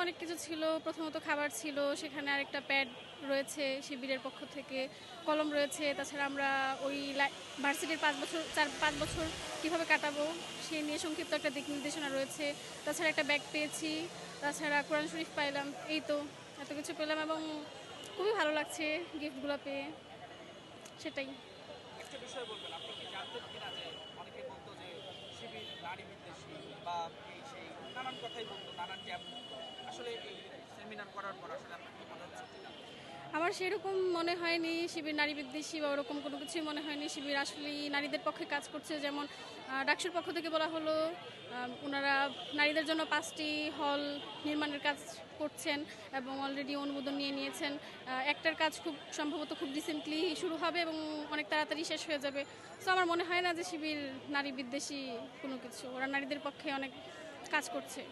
অনেক কিছু ছিল। প্রথমত খাবার ছিল, সেখানে আরেকটা প্যাড রয়েছে শিবিরের পক্ষ থেকে, কলম রয়েছে। তাছাড়া আমরা ওই ভার্সিটির ৫ বছর কীভাবে কাটাবো সে নিয়ে সংক্ষিপ্ত একটা দিক নির্দেশনা রয়েছে। তাছাড়া একটা ব্যাগ পেয়েছি, তাছাড়া কোরআন শরীফ পাইলাম। এই তো এত কিছু পেলাম এবং খুবই ভালো লাগছে গিফটগুলো পেয়ে, সেটাই। একটা বিষয় বলবেন, আপনি কি জানতেন কিনা যে অনেকে বলতো যে শিবির নারী বিদ্বেষী বা এই সেই নানান কথাই বলতো, নানান ক্যাম্প। আসলে এই সেমিনার করার পর আসলে আপনার কি মনে হচ্ছে? আমার সেরকম মনে হয়নি শিবির নারী বিদ্বেষী বা ওরকম কোনো কিছুই মনে হয়নি। শিবির আসলেই নারীদের পক্ষে কাজ করছে। যেমন ডাকসুর পক্ষ থেকে বলা হলো ওনারা নারীদের জন্য ৫টি হল নির্মাণের কাজ করছেন এবং অলরেডি অনুমোদন নিয়ে নিয়েছেন। একটার কাজ খুব সম্ভবত খুব রিসেন্টলি শুরু হবে এবং অনেক তাড়াতাড়ি শেষ হয়ে যাবে। সো আমার মনে হয় না যে শিবির নারী বিদ্বেষী কোনো কিছু। ওরা নারীদের পক্ষে অনেক কাজ করছে।